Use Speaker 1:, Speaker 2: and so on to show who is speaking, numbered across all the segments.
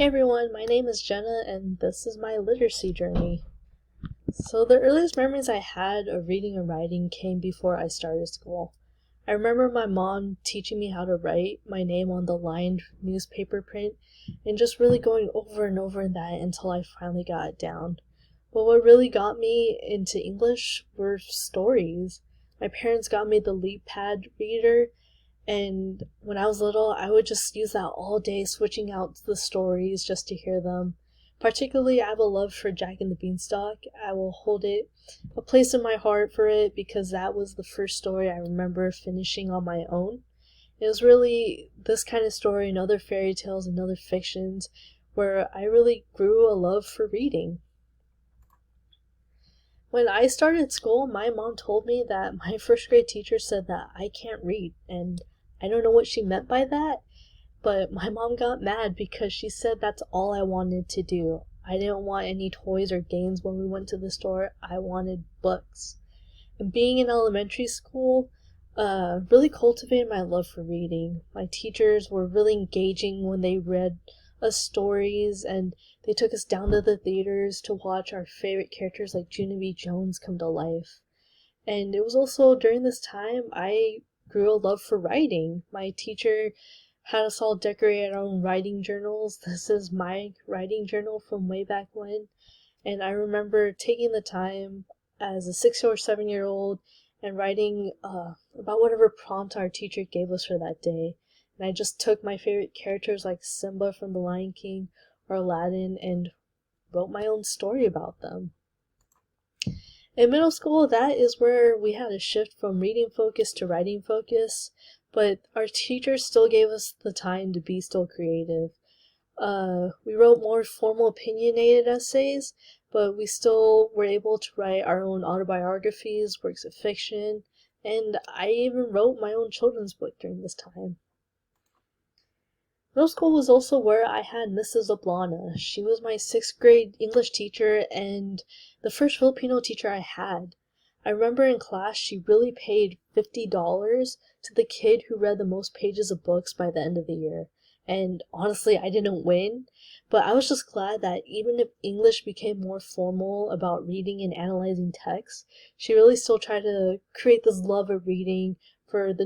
Speaker 1: Hey everyone, my name is Jenna and this is my literacy journey. So the earliest memories I had of reading and writing came before I started school. I remember my mom teaching me how to write my name on the lined newspaper print and just really going over and over that until I finally got it down. But what really got me into English were stories. My parents got me the Leap Pad reader, and when I was little, I would just use that all day, switching out the stories just to hear them. Particularly, I have a love for Jack and the Beanstalk. I will hold it a place in my heart for it because that was the first story I remember finishing on my own. It was really this kind of story and other fairy tales and other fictions where I really grew a love for reading. When I started school, my mom told me that my first grade teacher said that I can't read, and I don't know what she meant by that, but my mom got mad because she said that's all I wanted to do. I didn't want any toys or games when we went to the store. I wanted books. And being in elementary school really cultivated my love for reading. My teachers were really engaging when they read us stories, and they took us down to the theaters to watch our favorite characters like Junie Jones come to life. And it was also during this time I grew a love for writing. My teacher had us all decorate our own writing journals. This is my writing journal from way back when. And I remember taking the time as a 6 or 7 year old and writing about whatever prompt our teacher gave us for that day. And I just took my favorite characters like Simba from The Lion King or Aladdin and wrote my own story about them. In middle school, that is where we had a shift from reading focus to writing focus, but our teachers still gave us the time to be still creative. We wrote more formal opinionated essays, but we still were able to write our own autobiographies, works of fiction, and I even wrote my own children's book during this time. Middle school was also where I had Mrs. Oblana. She was my 6th grade English teacher and the first Filipino teacher I had. I remember in class she really paid $50 to the kid who read the most pages of books by the end of the year. And honestly, I didn't win, but I was just glad that even if English became more formal about reading and analyzing text, she really still tried to create this love of reading for the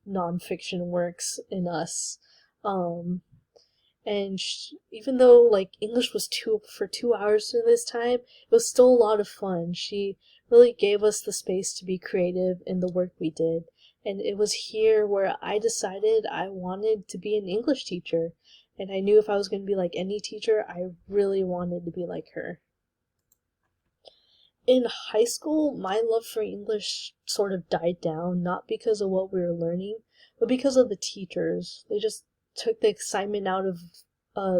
Speaker 1: non-fiction works in us. Um, and even though like English was for 2 hours in this time, it was still a lot of fun. She really gave us the space to be creative in the work we did. And it was here where I decided I wanted to be an English teacher. And I knew if I was going to be like any teacher, I really wanted to be like her. In high school, my love for English sort of died down, not because of what we were learning, but because of the teachers. They just took the excitement out of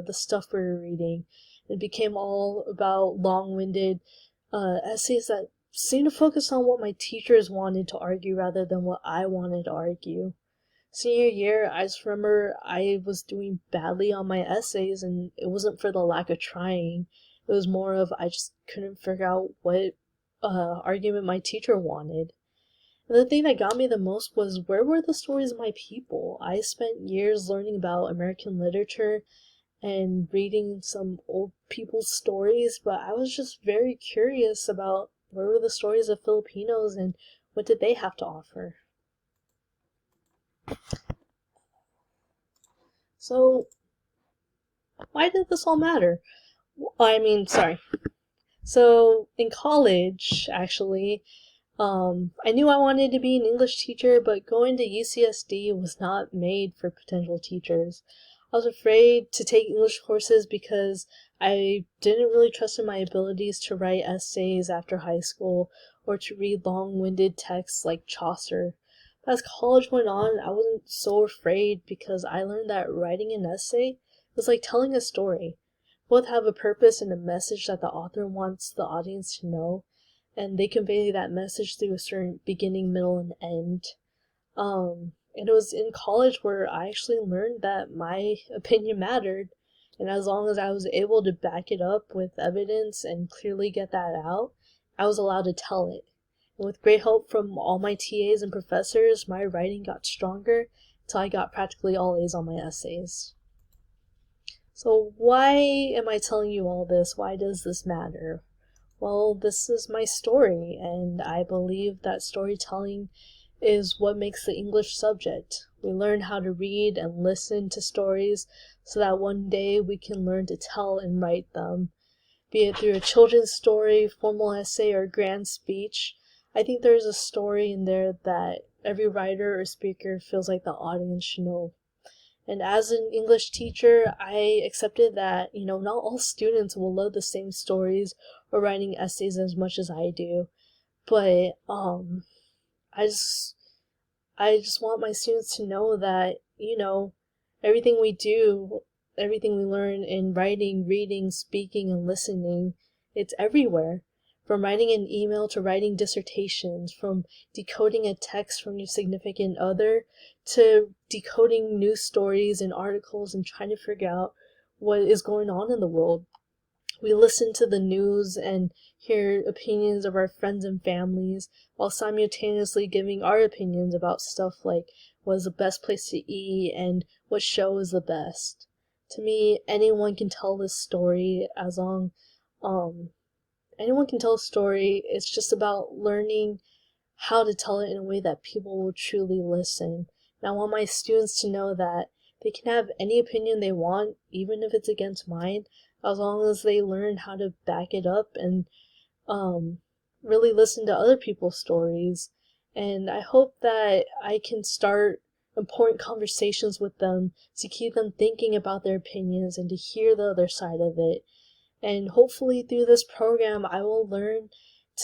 Speaker 1: the stuff we were reading. It became all about long-winded essays that seemed to focus on what my teachers wanted to argue rather than what I wanted to argue. Senior year, I just remember I was doing badly on my essays, and it wasn't for the lack of trying. It was more of I just couldn't figure out what argument my teacher wanted. And the thing that got me the most was where were the stories of my people? I spent years learning about American literature and reading some old people's stories, but I was just very curious about where were the stories of Filipinos and what did they have to offer. So, why did this all matter? Sorry. So, in college, actually, I knew I wanted to be an English teacher, but going to UCSD was not made for potential teachers. I was afraid to take English courses because I didn't really trust in my abilities to write essays after high school or to read long-winded texts like Chaucer. But as college went on, I wasn't so afraid because I learned that writing an essay was like telling a story. Both have a purpose and a message that the author wants the audience to know, and they convey that message through a certain beginning, middle, and end. And it was in college where I actually learned that my opinion mattered, and as long as I was able to back it up with evidence and clearly get that out, I was allowed to tell it. And with great help from all my TAs and professors, my writing got stronger until I got practically all A's on my essays. So why am I telling you all this? Why does this matter? Well, this is my story, and I believe that storytelling is what makes the English subject. We learn how to read and listen to stories so that one day we can learn to tell and write them. Be it through a children's story, formal essay, or grand speech, I think there's a story in there that every writer or speaker feels like the audience should know. And as an English teacher, I accepted that, not all students will love the same stories or writing essays as much as I do. But I just I just want my students to know that, everything we do, everything we learn in writing, reading, speaking, and listening, it's everywhere. From writing an email to writing dissertations, from decoding a text from your significant other to decoding news stories and articles and trying to figure out what is going on in the world. We listen to the news and hear opinions of our friends and families while simultaneously giving our opinions about stuff like what is the best place to eat and what show is the best. To me, anyone can tell this story as long anyone can tell a story. It's just about learning how to tell it in a way that people will truly listen. And I want my students to know that they can have any opinion they want, even if it's against mine, as long as they learn how to back it up and really listen to other people's stories. And I hope that I can start important conversations with them to keep them thinking about their opinions and to hear the other side of it. And hopefully through this program, I will learn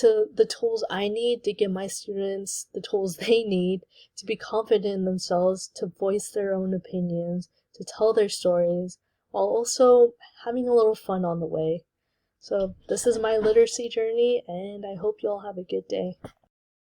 Speaker 1: the tools I need to give my students the tools they need to be confident in themselves, to voice their own opinions, to tell their stories, while also having a little fun on the way. So this is my literacy journey, and I hope you all have a good day.